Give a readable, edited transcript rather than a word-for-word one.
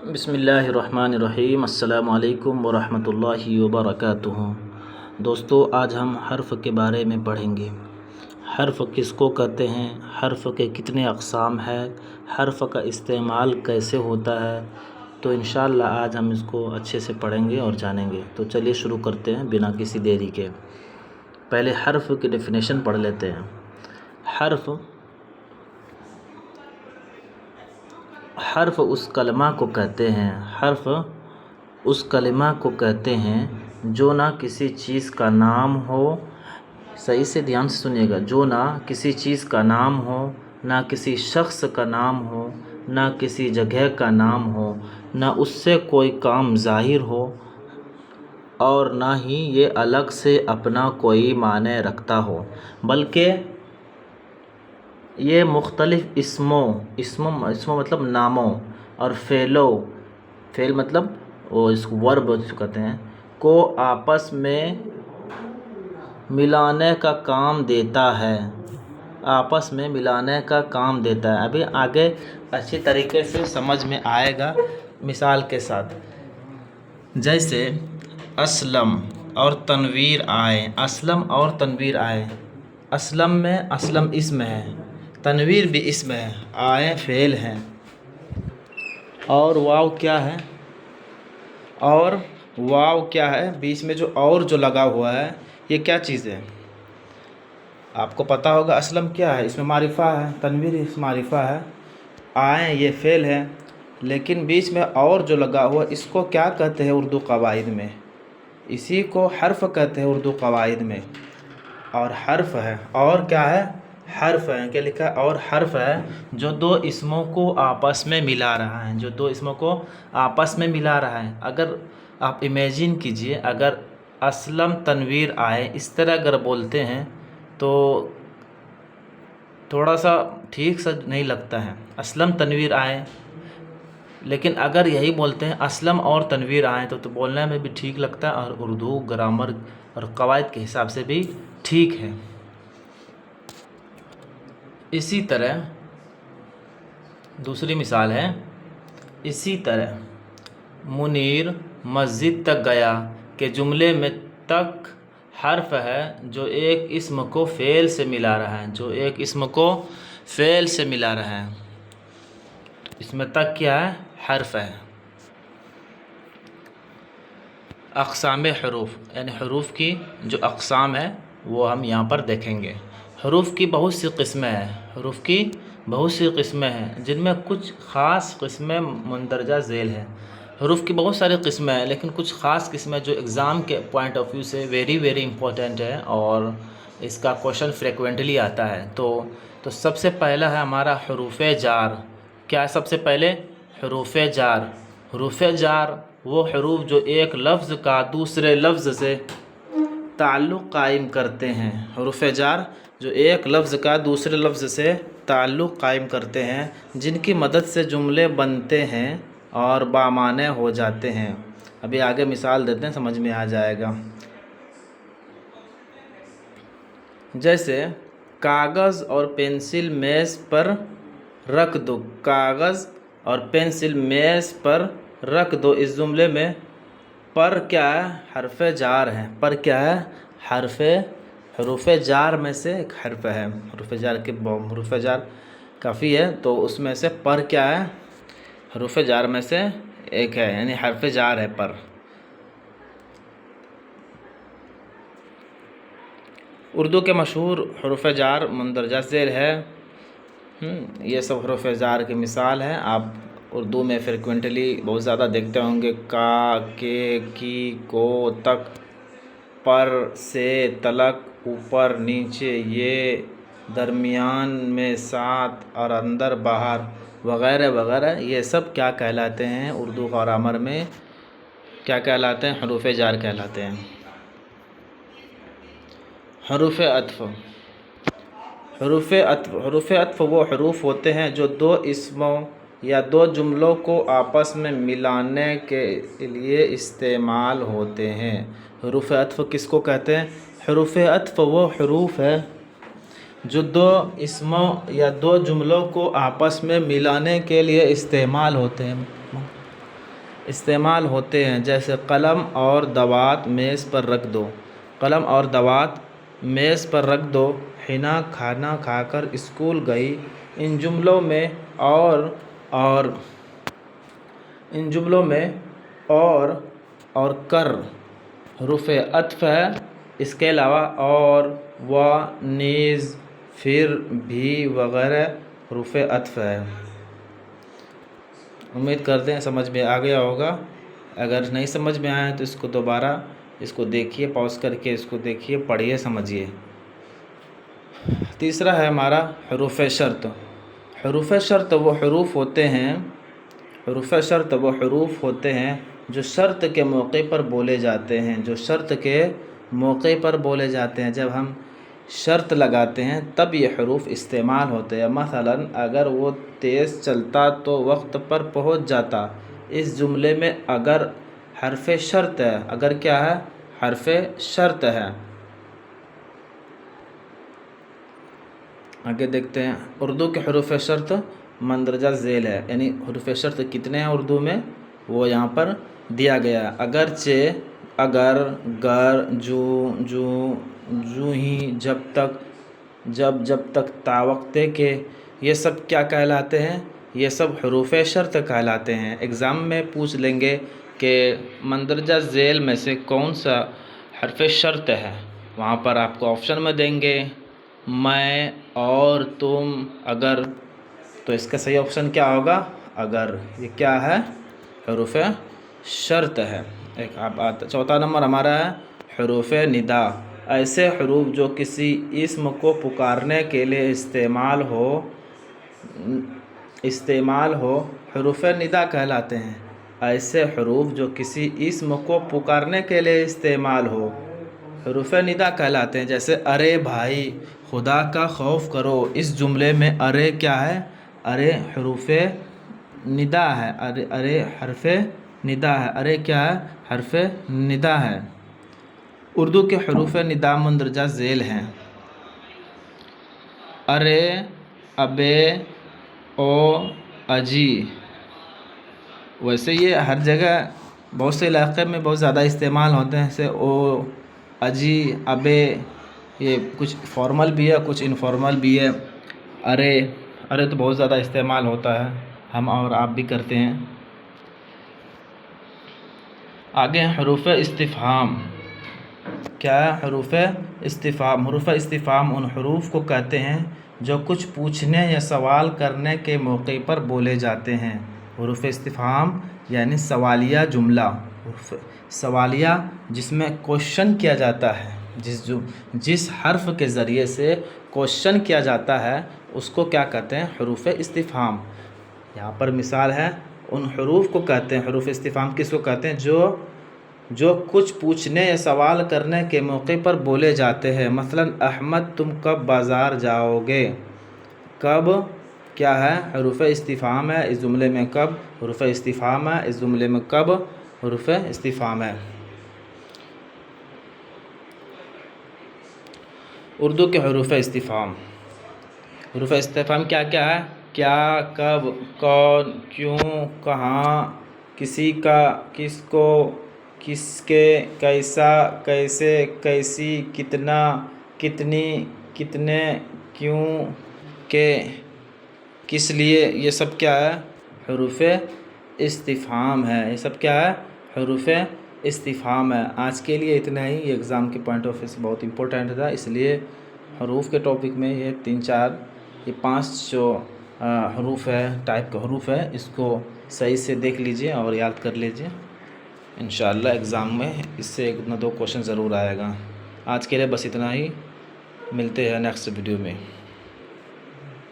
بسم اللہ الرحمن الرحیم۔ السلام علیکم ورحمۃ اللہ وبرکاتہ۔ دوستو، آج ہم حرف کے بارے میں پڑھیں گے۔ حرف کس کو کہتے ہیں، حرف کے کتنے اقسام ہیں، حرف کا استعمال کیسے ہوتا ہے، تو انشاءاللہ آج ہم اس کو اچھے سے پڑھیں گے اور جانیں گے۔ تو چلیے شروع کرتے ہیں بنا کسی دیری کے۔ پہلے حرف کی ڈیفینیشن پڑھ لیتے ہیں۔ حرف اس کلمہ کو کہتے ہیں، حرف اس کلمہ کو کہتے ہیں جو نہ کسی چیز کا نام ہو، صحیح سے دھیان سے سنیے گا، جو نہ کسی چیز کا نام ہو، نہ کسی شخص کا نام ہو، نہ کسی جگہ کا نام ہو، نہ اس سے کوئی کام ظاہر ہو، اور نہ ہی یہ الگ سے اپنا کوئی معنی رکھتا ہو، بلکہ یہ مختلف اسموں مطلب ناموں اور فعل مطلب وہ اس کو ورب کہتے ہیں کو آپس میں ملانے کا کام دیتا ہے، آپس میں ملانے کا کام دیتا ہے۔ ابھی آگے اچھی طریقے سے سمجھ میں آئے گا مثال کے ساتھ۔ جیسے اسلم اور تنویر آئے، اسلم اور تنویر آئے، اسلم میں اسلم اسم ہے، تنویر بھی اسم ہے، آئے فعل ہے، اور واو کیا ہے، اور واو کیا ہے، بیچ میں جو اور جو لگا ہوا ہے یہ کیا چیز ہے؟ آپ کو پتہ ہوگا اسلم کیا ہے، اس میں معرفہ ہے، تنویر اس معرفہ ہے، آئے یہ فعل ہے، لیکن بیچ میں اور جو لگا ہوا اس کو کیا کہتے ہیں اردو قواعد میں؟ اسی کو حرف کہتے ہیں اردو قواعد میں، اور حرف ہے، اور کیا ہے؟ حرف ہے، کیا لکھا ہے؟ اور حرف ہے جو دو اسموں کو آپس میں ملا رہا ہے، جو دو اسموں کو آپس میں ملا رہا ہے۔ اگر آپ امیجن کیجئے، اگر اسلم تنویر آئے، اس طرح اگر بولتے ہیں تو تھوڑا سا ٹھیک سا نہیں لگتا ہے، اسلم تنویر آئے، لیکن اگر یہی بولتے ہیں اسلم اور تنویر آئیں تو بولنے میں بھی ٹھیک لگتا ہے، اور اردو گرامر اور قواعد کے حساب سے بھی ٹھیک ہے۔ اسی طرح دوسری مثال ہے، اسی طرح منیر مسجد تک گیا کہ جملے میں تک حرف ہے جو ایک اسم کو فعل سے ملا رہا ہے، جو ایک اسم کو فعل سے ملا رہا ہے، اس میں تک کیا ہے؟ حرف ہے۔ اقسام حروف، یعنی حروف کی جو اقسام ہے وہ ہم یہاں پر دیکھیں گے۔ حروف کی بہت سی قسمیں ہیں، حروف کی بہت سی قسمیں ہیں، جن میں کچھ خاص قسمیں مندرجہ ذیل ہیں۔ حروف کی بہت ساری قسمیں ہیں، لیکن کچھ خاص قسمیں جو ایگزام کے پوائنٹ آف ویو سے ویری امپورٹنٹ ہے، اور اس کا کوشچن فریکوینٹلی آتا ہے۔ تو سب سے پہلا ہے ہمارا حروف جار۔ کیا ہے سب سے پہلے؟ حروف جار۔ حروف جار وہ حروف جو ایک لفظ کا دوسرے لفظ سے تعلق قائم کرتے ہیں، حروف جار جو ایک لفظ کا دوسرے لفظ سے تعلق قائم کرتے ہیں، جن کی مدد سے جملے بنتے ہیں اور بامعنی ہو جاتے ہیں۔ ابھی آگے مثال دیتے ہیں، سمجھ میں آ جائے گا۔ جیسے کاغذ اور پینسل میز پر رکھ دو، کاغذ اور پینسل میز پر رکھ دو، اس جملے میں پر کیا ہے؟ حرف جار ہے۔ پر کیا ہے؟ حروف جار میں سے ایک حرف ہے، حروف جار کافی ہے، تو اس میں سے پر کیا ہے؟ حروف جار میں سے ایک ہے، یعنی حرف جار ہے پر۔ اردو کے مشہور حروف جار مندرجہ ذیل ہے۔ یہ سب حروف جار کی مثال ہے، آپ اردو میں فریکوینٹلی بہت زیادہ دیکھتے ہوں گے، کا، کے، کی، کو، تک، پر، سے، تلک، اوپر، نیچے، یہ، درمیان میں، ساتھ، اور اندر، باہر، وغیرہ وغیرہ۔ یہ سب کیا کہلاتے ہیں اردو گرامر میں؟ کیا کہلاتے ہیں؟ حروف جار کہلاتے ہیں۔ حروف عطف۔ حروف عطف وہ حروف ہوتے ہیں جو دو اسموں یا دو جملوں کو آپس میں ملانے کے لیے استعمال ہوتے ہیں۔ حروف عطف کس کو کہتے ہیں؟ حروف عطف وہ حروف ہے جو دو اسموں یا دو جملوں کو آپس میں ملانے کے لیے استعمال ہوتے ہیں۔ استعمال ہوتے ہیں، جیسے قلم اور دوات میز پر رکھ دو، قلم اور دوات میز پر رکھ دو، حنا کھانا کھا کر اسکول گئی۔ ان جملوں میں اور کر حروف عطف ہے، اس کے علاوہ اور، و، نیز، پھر، بھی وغیرہ حروف عطف ہے۔ امید کرتے ہیں سمجھ میں آ گیا ہوگا۔ اگر نہیں سمجھ میں آیا تو اس کو دوبارہ دیکھیے، پاز کر کے اس کو دیکھیے، پڑھیے، سمجھیے۔ تیسرا ہے ہمارا حروف شرط۔ حروف شرط وہ حروف ہوتے ہیں جو شرط کے موقع پر بولے جاتے ہیں، جب ہم شرط لگاتے ہیں تب یہ حروف استعمال ہوتے ہیں۔ مثلا اگر وہ تیز چلتا تو وقت پر پہنچ جاتا۔ اس جملے میں اگر حرف شرط ہے، اگر کیا ہے؟ حرف شرط ہے۔ آگے دیکھتے ہیں، اردو کے حروف شرط مندرجہ ذیل ہے، یعنی حروف شرط کتنے ہیں اردو میں وہ یہاں پر دیا گیا ہے۔ اگرچہ، اگر، گر، جو ہی، جب تک، جب تک، تا وقتے کے، یہ سب کیا کہلاتے ہیں؟ یہ سب حروف شرط کہلاتے ہیں۔ ایگزام میں پوچھ لیں گے کہ مندرجہ ذیل میں سے کون سا حرف شرط ہے، وہاں پر آپ کو آپشن میں دیں گے میں، اور، تم، اگر، تو اس کا صحیح آپشن کیا ہوگا؟ اگر۔ یہ کیا ہے؟ حروف شرط ہے۔ چوتھا نمبر ہمارا ہے حروف ندا۔ ایسے حروف جو کسی اسم کو پکارنے کے لیے استعمال ہو حروف ندا کہلاتے ہیں۔ ایسے حروف جو کسی اسم کو پکارنے کے لیے استعمال ہو حروف ندا کہلاتے ہیں، جیسے ارے بھائی، خدا کا خوف کرو۔ اس جملے میں ارے کیا ہے؟ ارے حروف ندا ہے، ارے حرف ندا ہے، ارے کیا ہے؟ حرف ندا ہے۔ اردو کے حروف ندا مندرجہ ذیل ہیں: ارے، ابے، او، اجی۔ ویسے یہ ہر جگہ بہت سے علاقے میں بہت زیادہ استعمال ہوتے ہیں، جیسے او، اجی، ابے، یہ کچھ فارمل بھی ہے، کچھ انفارمل بھی ہے۔ ارے تو بہت زیادہ استعمال ہوتا ہے، ہم اور آپ بھی کرتے ہیں۔ آگے حروف استفہام۔ کیا ہے حروف استفہام؟ حروف استفہام ان حروف کو کہتے ہیں جو کچھ پوچھنے یا سوال کرنے کے موقع پر بولے جاتے ہیں۔ حروف استفہام یعنی سوالیہ جملہ، سوالیہ جس میں کوشچن کیا جاتا ہے، جس حرف کے ذریعے سے کوشچن کیا جاتا ہے اس کو کیا کہتے ہیں؟ حروف استفہام۔ یہاں پر مثال ہے، ان حروف کو کہتے ہیں حروف استفہام، کس کو کہتے ہیں؟ جو کچھ پوچھنے یا سوال کرنے کے موقع پر بولے جاتے ہیں۔ مثلا احمد تم کب بازار جاؤ گے؟ کب کیا ہے؟ حروف استفہام ہے، اس جملے میں کب حروف استفہام ہے، اس جملے میں کب حروف استفہام ہے۔ اردو کے حروف استفہام۔ حروف استفہام کیا کیا ہے؟ کیا، کب، کون، کیوں، کہاں، کسی کا، کس کو، کس کے، کیسا، کیسے، کیسی، کتنا، کتنی، کتنے، کیوں، کہ، کس لیے، یہ سب کیا ہے؟ حروف استفہام ہے۔ یہ سب کیا ہے؟ حروف استفہام ہے۔ آج کے لیے اتنا ہی، یہ ایگزام کے پوائنٹ آف ویو سے بہت امپورٹنٹ تھا، اس لیے حروف کے ٹاپک میں یہ 5 جو حروف ہے، ٹائپ کے حروف ہے، اس کو صحیح سے دیکھ لیجئے اور یاد کر لیجئے۔ انشاءاللہ ایگزام میں اس سے 1 یا 2 کوشچن ضرور آئے گا۔ آج کے لیے بس اتنا ہی، ملتے ہیں نیکسٹ ویڈیو میں۔